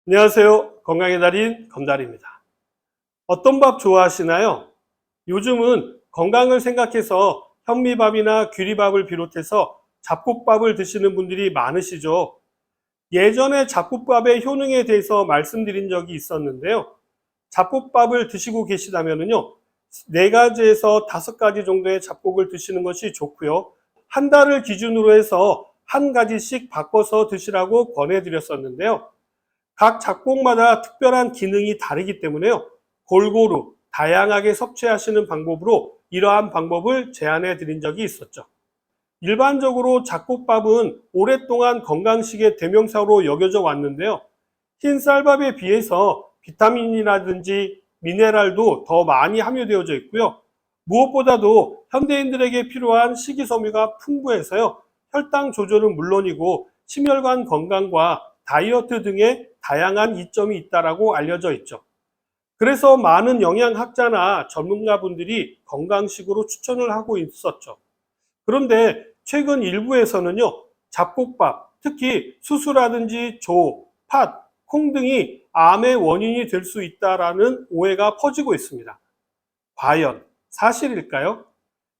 안녕하세요. 건강의 달인 검달입니다. 어떤 밥 좋아하시나요? 요즘은 건강을 생각해서 현미밥이나 귀리밥을 비롯해서 잡곡밥을 드시는 분들이 많으시죠. 예전에 잡곡밥의 효능에 대해서 말씀드린 적이 있었는데요. 잡곡밥을 드시고 계시다면요, 4가지에서 5가지 정도의 잡곡을 드시는 것이 좋고요. 한 달을 기준으로 해서 한 가지씩 바꿔서 드시라고 권해드렸었는데요. 각 작곡마다 특별한 기능이 다르기 때문에요. 골고루 다양하게 섭취하시는 방법으로 이러한 방법을 제안해 드린 적이 있었죠. 일반적으로 잡곡밥은 오랫동안 건강식의 대명사로 여겨져 왔는데요. 흰 쌀밥에 비해서 비타민이라든지 미네랄도 더 많이 함유되어져 있고요. 무엇보다도 현대인들에게 필요한 식이섬유가 풍부해서요. 혈당 조절은 물론이고 심혈관 건강과 다이어트 등의 다양한 이점이 있다고 알려져 있죠. 그래서 많은 영양학자나 전문가분들이 건강식으로 추천을 하고 있었죠. 그런데 최근 일부에서는요, 잡곡밥, 특히 수수라든지 조, 팥, 콩 등이 암의 원인이 될 수 있다라는 오해가 퍼지고 있습니다. 과연 사실일까요?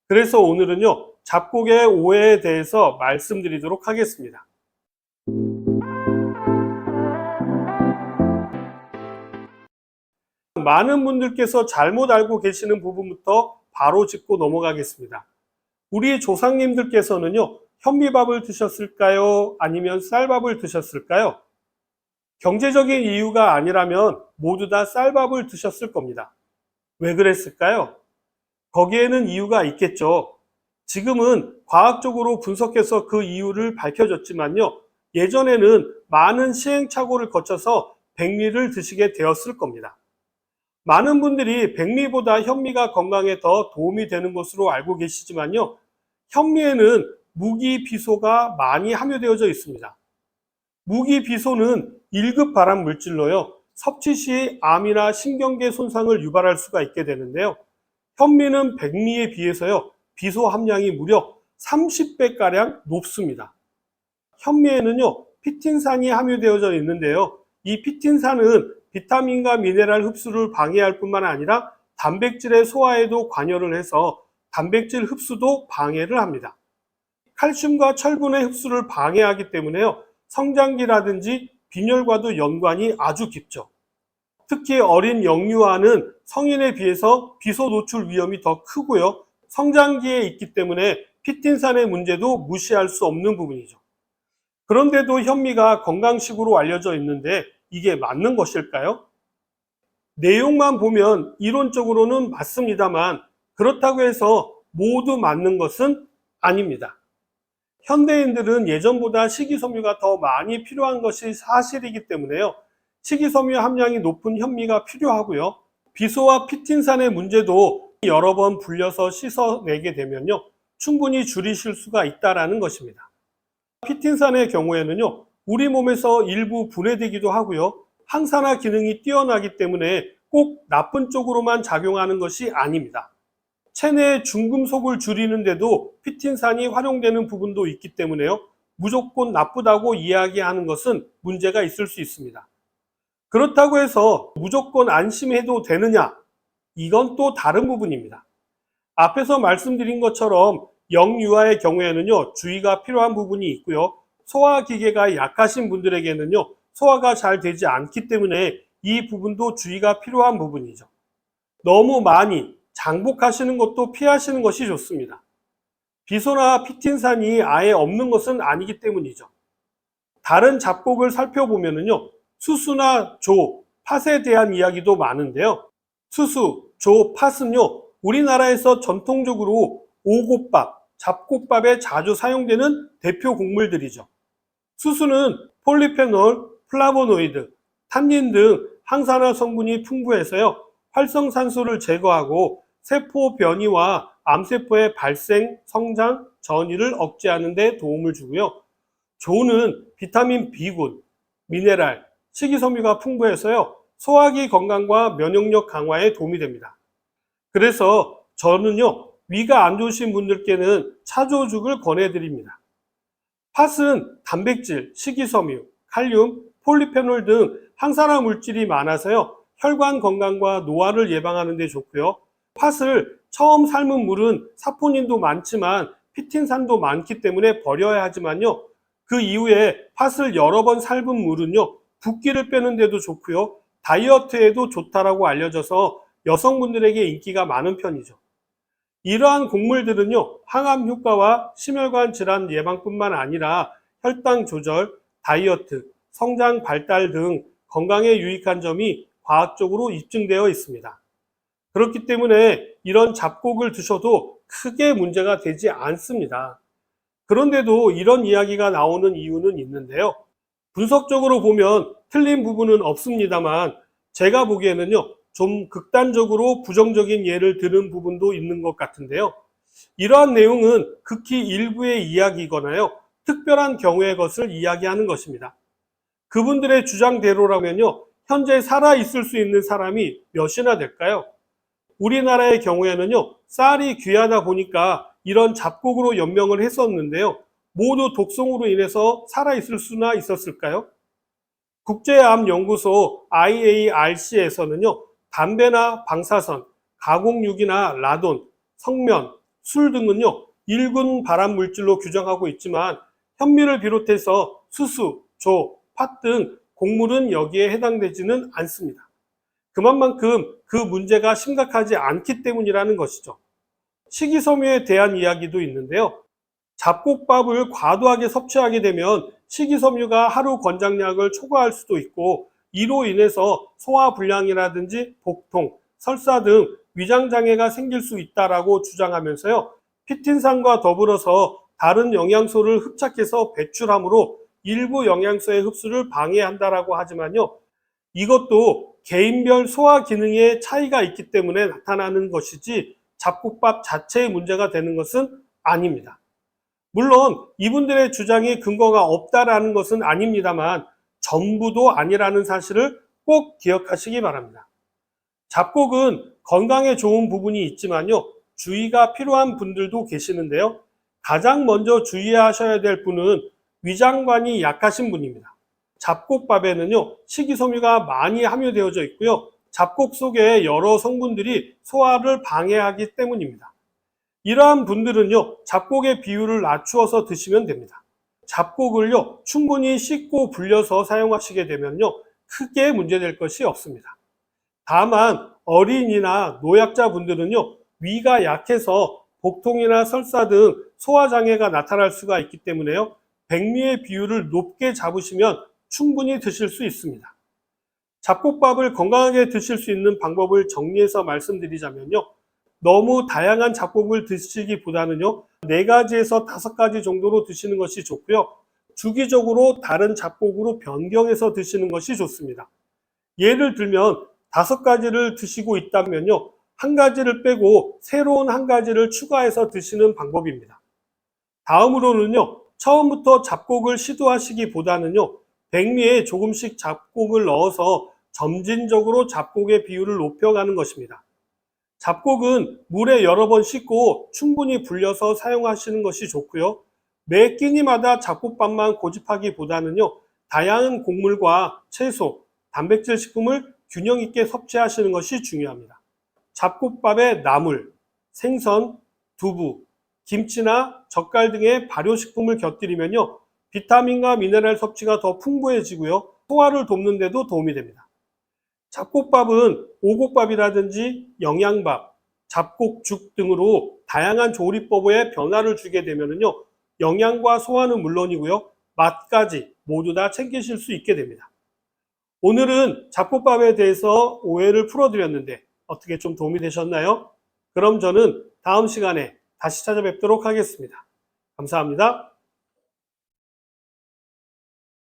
그래서 오늘은요, 잡곡의 오해에 대해서 말씀드리도록 하겠습니다. 많은 분들께서 잘못 알고 계시는 부분부터 바로 짚고 넘어가겠습니다. 우리 조상님들께서는요, 현미밥을 드셨을까요? 아니면 쌀밥을 드셨을까요? 경제적인 이유가 아니라면 모두 다 쌀밥을 드셨을 겁니다. 왜 그랬을까요? 거기에는 이유가 있겠죠. 지금은 과학적으로 분석해서 그 이유를 밝혀졌지만요, 예전에는 많은 시행착오를 거쳐서 백미를 드시게 되었을 겁니다. 많은 분들이 백미보다 현미가 건강에 더 도움이 되는 것으로 알고 계시지만요, 현미에는 무기비소가 많이 함유되어져 있습니다. 무기비소는 1급 발암 물질로요, 섭취 시 암이나 신경계 손상을 유발할 수가 있게 되는데요. 현미는 백미에 비해서요, 비소 함량이 무려 30배가량 높습니다. 현미에는요, 피틴산이 함유되어져 있는데요. 이 피틴산은 비타민과 미네랄 흡수를 방해할 뿐만 아니라 단백질의 소화에도 관여를 해서 단백질 흡수도 방해를 합니다. 칼슘과 철분의 흡수를 방해하기 때문에요, 성장기라든지 빈혈과도 연관이 아주 깊죠. 특히 어린 영유아는 성인에 비해서 비소 노출 위험이 더 크고요, 성장기에 있기 때문에 피틴산의 문제도 무시할 수 없는 부분이죠. 그런데도 현미가 건강식으로 알려져 있는데 이게 맞는 것일까요? 내용만 보면 이론적으로는 맞습니다만 그렇다고 해서 모두 맞는 것은 아닙니다. 현대인들은 예전보다 식이섬유가 더 많이 필요한 것이 사실이기 때문에요, 식이섬유 함량이 높은 현미가 필요하고요, 비소와 피틴산의 문제도 여러 번 불려서 씻어내게 되면요, 충분히 줄이실 수가 있다는 것입니다. 피틴산의 경우에는요, 우리 몸에서 일부 분해되기도 하고요, 항산화 기능이 뛰어나기 때문에 꼭 나쁜 쪽으로만 작용하는 것이 아닙니다. 체내의 중금속을 줄이는데도 피틴산이 활용되는 부분도 있기 때문에요, 무조건 나쁘다고 이야기하는 것은 문제가 있을 수 있습니다. 그렇다고 해서 무조건 안심해도 되느냐? 이건 또 다른 부분입니다. 앞에서 말씀드린 것처럼 영유아의 경우에는요, 주의가 필요한 부분이 있고요, 소화기계가 약하신 분들에게는요, 소화가 잘 되지 않기 때문에 이 부분도 주의가 필요한 부분이죠. 너무 많이 장복하시는 것도 피하시는 것이 좋습니다. 비소나 피틴산이 아예 없는 것은 아니기 때문이죠. 다른 잡곡을 살펴보면요, 수수나 조, 팥에 대한 이야기도 많은데요. 수수, 조, 팥은요, 우리나라에서 전통적으로 오곡밥, 잡곡밥에 자주 사용되는 대표 곡물들이죠. 수수는 폴리페놀, 플라보노이드, 탄닌 등 항산화 성분이 풍부해서요, 활성산소를 제거하고 세포 변이와 암세포의 발생, 성장, 전이를 억제하는 데 도움을 주고요. 조는 비타민 B군, 미네랄, 식이섬유가 풍부해서요, 소화기 건강과 면역력 강화에 도움이 됩니다. 그래서 저는요, 위가 안 좋으신 분들께는 차조죽을 권해드립니다. 팥은 단백질, 식이섬유, 칼륨, 폴리페놀 등 항산화 물질이 많아서요. 혈관 건강과 노화를 예방하는 데 좋고요. 팥을 처음 삶은 물은 사포닌도 많지만 피틴산도 많기 때문에 버려야 하지만요. 그 이후에 팥을 여러 번 삶은 물은요. 붓기를 빼는 데도 좋고요. 다이어트에도 좋다라고 알려져서 여성분들에게 인기가 많은 편이죠. 이러한 곡물들은요, 항암 효과와 심혈관 질환 예방뿐만 아니라 혈당 조절, 다이어트, 성장 발달 등 건강에 유익한 점이 과학적으로 입증되어 있습니다. 그렇기 때문에 이런 잡곡을 드셔도 크게 문제가 되지 않습니다. 그런데도 이런 이야기가 나오는 이유는 있는데요. 분석적으로 보면 틀린 부분은 없습니다만 제가 보기에는요, 좀 극단적으로 부정적인 예를 들은 부분도 있는 것 같은데요. 이러한 내용은 극히 일부의 이야기거나요, 특별한 경우의 것을 이야기하는 것입니다. 그분들의 주장대로라면요, 현재 살아있을 수 있는 사람이 몇이나 될까요? 우리나라의 경우에는요, 쌀이 귀하다 보니까 이런 잡곡으로 연명을 했었는데요. 모두 독성으로 인해서 살아있을 수나 있었을까요? 국제암연구소 IARC에서는요, 담배나 방사선, 가공육이나 라돈, 성면, 술 등은요, 1군 발암 물질로 규정하고 있지만 현미를 비롯해서 수수, 조, 팥 등 곡물은 여기에 해당되지는 않습니다. 그만큼 그 문제가 심각하지 않기 때문이라는 것이죠. 식이섬유에 대한 이야기도 있는데요. 잡곡밥을 과도하게 섭취하게 되면 식이섬유가 하루 권장량을 초과할 수도 있고 이로 인해서 소화불량이라든지 복통, 설사 등 위장장애가 생길 수 있다라고 주장하면서요. 피틴산과 더불어서 다른 영양소를 흡착해서 배출함으로 일부 영양소의 흡수를 방해한다라고 하지만요. 이것도 개인별 소화 기능에 차이가 있기 때문에 나타나는 것이지 잡곡밥 자체의 문제가 되는 것은 아닙니다. 물론 이분들의 주장에 근거가 없다라는 것은 아닙니다만 전부도 아니라는 사실을 꼭 기억하시기 바랍니다. 잡곡은 건강에 좋은 부분이 있지만요. 주의가 필요한 분들도 계시는데요. 가장 먼저 주의하셔야 될 분은 위장관이 약하신 분입니다. 잡곡밥에는요, 식이섬유가 많이 함유되어져 있고요. 잡곡 속에 여러 성분들이 소화를 방해하기 때문입니다. 이러한 분들은요, 잡곡의 비율을 낮추어서 드시면 됩니다. 잡곡을요, 충분히 씻고 불려서 사용하시게 되면요, 크게 문제될 것이 없습니다. 다만 어린이나 노약자 분들은요, 위가 약해서 복통이나 설사 등 소화장애가 나타날 수가 있기 때문에요, 백미의 비율을 높게 잡으시면 충분히 드실 수 있습니다. 잡곡밥을 건강하게 드실 수 있는 방법을 정리해서 말씀드리자면요, 너무 다양한 잡곡을 드시기보다는요, 4가지에서 5가지 정도로 드시는 것이 좋고요. 주기적으로 다른 잡곡으로 변경해서 드시는 것이 좋습니다. 예를 들면 5가지를 드시고 있다면요, 1가지를 빼고 새로운 1가지를 추가해서 드시는 방법입니다. 다음으로는요, 처음부터 잡곡을 시도하시기보다는요, 백미에 조금씩 잡곡을 넣어서 점진적으로 잡곡의 비율을 높여가는 것입니다. 잡곡은 물에 여러 번 씻고 충분히 불려서 사용하시는 것이 좋고요. 매 끼니마다 잡곡밥만 고집하기보다는요, 다양한 곡물과 채소, 단백질 식품을 균형 있게 섭취하시는 것이 중요합니다. 잡곡밥에 나물, 생선, 두부, 김치나 젓갈 등의 발효식품을 곁들이면요, 비타민과 미네랄 섭취가 더 풍부해지고요, 소화를 돕는 데도 도움이 됩니다. 잡곡밥은 오곡밥이라든지 영양밥, 잡곡죽 등으로 다양한 조리법에 변화를 주게 되면요, 영양과 소화는 물론이고요, 맛까지 모두 다 챙기실 수 있게 됩니다. 오늘은 잡곡밥에 대해서 오해를 풀어드렸는데 어떻게 좀 도움이 되셨나요? 그럼 저는 다음 시간에 다시 찾아뵙도록 하겠습니다. 감사합니다.